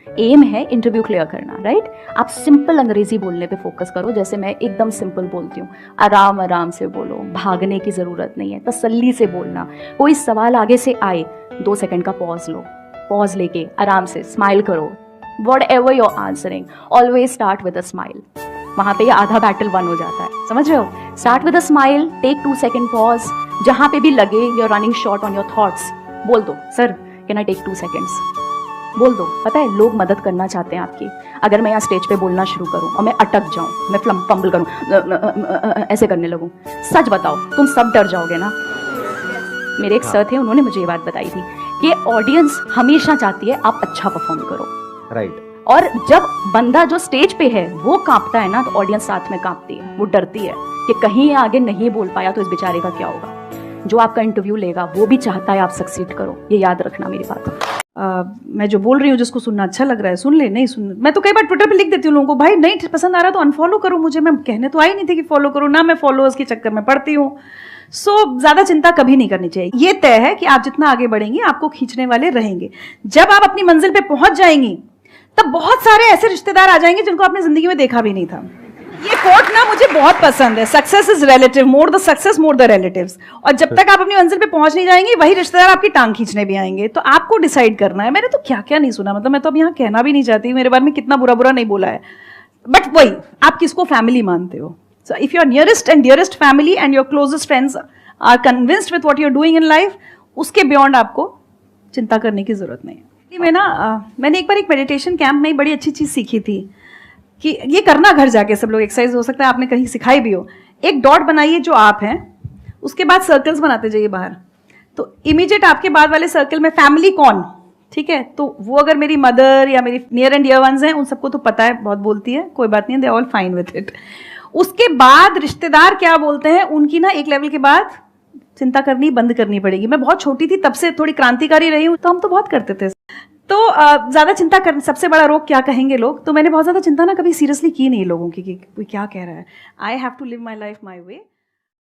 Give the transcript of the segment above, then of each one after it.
M है interview clear करना, right? आप सिंपल अंग्रेजी बोलने पे फोकस करो, जैसे मैं एकदम सिंपल बोलती हूँ। आराम आराम से बोलो, भागने की ज़रूरत नहीं है, तसल्ली से बोलना। कोई सवाल आगे से आए, 2 सेकंड का पॉज लो, पॉज लेके आराम से स्माइल करो। Whatever you're answering, always start with a smile. वहाँ पे ये आधा बैटल वन हो जाता है, समझ रहे हो? Start with a smile, take 2 second pause, जहाँ पे भी लगे you're running short on your thoughts, बोल दो, sir can I take 2 seconds, बोल दो। पता है लोग मदद करना चाहते हैं आपकी। अगर मैं यहाँ स्टेज पे बोलना शुरू करूँ और मैं अटक जाऊँ, मैं फंबल करूँ, ऐसे करने लगूँ, सच बताओ तुम सब डर जाओगे ना। मेरे एक सर थे, उन्होंने मुझे ये बात बताई थी कि ऑडियंस हमेशा चाहती है आप अच्छा परफॉर्म करो, राइट। और जब बंदा जो स्टेज पे है वो कांपता है ना, तो ऑडियंस साथ में कांपती है, वो डरती है कि कहीं ये आगे नहीं बोल पाया तो इस बेचारे का क्या होगा। जो आपका इंटरव्यू लेगा वो भी चाहता है आप सक्सीड करो, ये याद रखना मेरी बात। मैं जो बोल रही हूँ जिसको सुनना अच्छा लग रहा है सुन ले, नहीं सुन। मैं तो कई बार ट्विटर पे लिख देती हूँ लोगों को, भाई नहीं पसंद आ रहा तो अनफॉलो करो मुझे। मैं कहने तो आई नहीं थी कि फॉलो करो ना, मैं फॉलोअर्स के चक्कर में पड़ती हूँ। ज़्यादा चिंता कभी नहीं करनी चाहिए। ये तय है कि आप जितना आगे बढ़ेंगे आपको खींचने वाले रहेंगे। जब आप अपनी मंजिल पे पहुंच जाएंगी तब बहुत सारे ऐसे रिश्तेदार आ जाएंगे जिनको आपने जिंदगी में देखा भी नहीं था। ये कोट ना मुझे बहुत पसंद है, success is relative, more the success more the relatives. और जब तक आप अपनी मंजिल पे पहुंच नहीं जाएंगे वही रिश्तेदार आपकी टांग खींचने भी आएंगे। तो आपको डिसाइड करना है। मैंने तो क्या क्या नहीं सुना, मतलब मैं तो अब यहाँ कहना भी नहीं चाहती मेरे बारे में कितना बुरा बुरा नहीं बोला है, बट वही आप किसको फैमिली मानते हो। So if your nearest and dearest family and your closest friends are convinced with what you are doing in life, उसके बियॉन्ड आपको चिंता करने की जरूरत नहीं है। मैंने एक बार एक मेडिटेशन कैंप में बड़ी अच्छी चीज़ सीखी थी कि ये करना घर जाके सब लोग, एक्सरसाइज हो सकता है आपने कहीं सिखाई भी हो। एक डॉट बनाइए जो आप हैं, उसके बाद सर्कल्स बनाते जाइए बाहर। तो इमीडिएट आपके बाद वाले सर्कल में फैमिली कौन, ठीक है, तो वो अगर मेरी मदर या मेरी नियर एंड डियर वंस हैं, उन सबको तो पता है, बहुत बोलती है, कोई बात नहीं, they all fine with it. उसके बाद रिश्तेदार क्या बोलते हैं उनकी ना एक लेवल के बाद चिंता करनी बंद करनी पड़ेगी। मैं बहुत छोटी थी तब से थोड़ी क्रांतिकारी रही हूँ, तो हम तो बहुत करते थे। तो ज़्यादा चिंता कर, सबसे बड़ा रोग क्या कहेंगे लोग, तो मैंने बहुत ज़्यादा चिंता ना कभी सीरियसली की नहीं लोगों की कि कोई क्या कह रहा है। I have to live my life my way.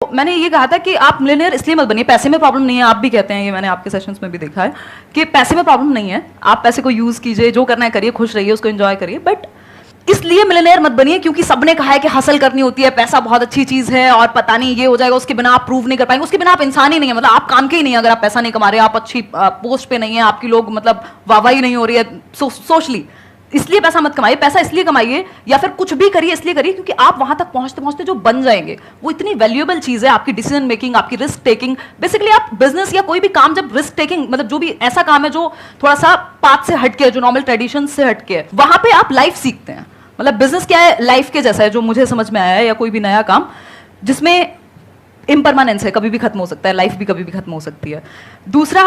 मैंने ये कहा था कि आप मिलियनेयर इसलिए मत बनिए, पैसे में प्रॉब्लम नहीं है। आप भी कहते हैं, ये मैंने आपके सेशंस में भी देखा है कि पैसे में प्रॉब्लम नहीं है, आप पैसे को यूज़ कीजिए, जो करना है करिए, खुश रहिए, उसको एंजॉय करिए। बट इसलिए मिलियनेयर मत बनिए क्योंकि सबने कहा है कि हासिल करनी होती है, पैसा बहुत अच्छी चीज है और पता नहीं ये हो जाएगा, उसके बिना आप प्रूव नहीं कर पाएंगे, उसके बिना आप इंसान ही नहीं है, मतलब आप काम के ही नहीं है। अगर आप पैसा नहीं कमा रहे, आप अच्छी पोस्ट पे नहीं है, आपकी लोग मतलब वाहवाही नहीं हो रही है सोशली, इसलिए पैसा मत कमाइए। पैसा इसलिए कमाइए या फिर कुछ भी करिए इसलिए करिए क्योंकि आप वहां तक पहुंचते पहुंचते जो बन जाएंगे वो इतनी वैल्यूएबल चीज है, आपकी डिसीजन मेकिंग, आपकी रिस्क टेकिंग। बेसिकली आप बिजनेस या कोई भी काम जब रिस्क टेकिंग, मतलब जो भी ऐसा काम है जो थोड़ा सा पाथ से हटके है, जो नॉर्मल ट्रेडिशन से हटके है, वहां पे आप लाइफ सीखते हैं। मतलब बिजनेस क्या है, लाइफ के जैसा है, जो मुझे समझ में आया है, या कोई भी नया काम जिसमें इम्परमानेंस है, कभी भी खत्म हो सकता है, लाइफ भी कभी भी खत्म हो सकती है। दूसरा,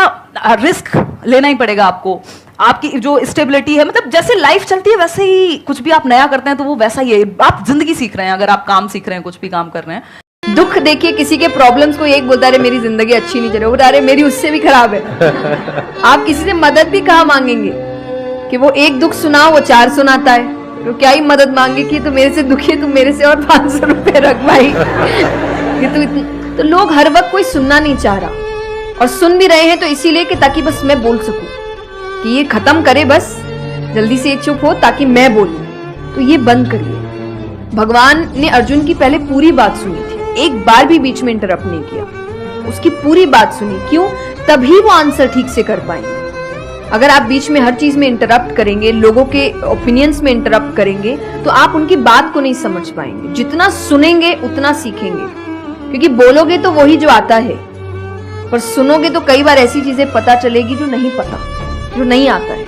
रिस्क लेना ही पड़ेगा आपको, आपकी जो स्टेबिलिटी है, मतलब जैसे लाइफ चलती है वैसे ही कुछ भी आप नया करते हैं तो वो वैसा ही है। आप जिंदगी सीख रहे हैं, अगर आप काम सीख रहे हैं, कुछ भी काम कर रहे हैं। दुख देखिए किसी के प्रॉब्लम्स को एक बोलता है मेरी जिंदगी अच्छी नहीं चल रही, वो बता रहे मेरी उससे भी खराब है। आप किसी से मदद भी कहाँ मांगेंगे कि वो एक दुख सुनाओ वो 4 सुनाता है, तो क्या ही मदद मांगे कि तो मेरे से दुखी है, तुम मेरे से और 500 रुपए रख भाई। ये तो लोग हर वक्त कोई सुनना नहीं चाह रहा, और सुन भी रहे हैं तो इसीलिए कि ताकि बस मैं बोल सकूं, कि ये खत्म करे बस जल्दी से, चुप हो ताकि मैं बोलूं। तो ये बंद करिए। भगवान ने अर्जुन की पहले पूरी बात सुनी थी, एक बार भी बीच में इंटरप्ट नहीं किया, उसकी पूरी बात सुनी। क्यों? तभी वो आंसर ठीक से कर पाएंगे। अगर आप बीच में हर चीज में इंटरप्ट करेंगे, लोगों के ओपिनियंस में इंटरप्ट करेंगे, तो आप उनकी बात को नहीं समझ पाएंगे। जितना सुनेंगे उतना सीखेंगे, क्योंकि बोलोगे तो वही जो आता है, पर सुनोगे तो कई बार ऐसी चीजें पता चलेगी जो नहीं पता, जो नहीं आता है।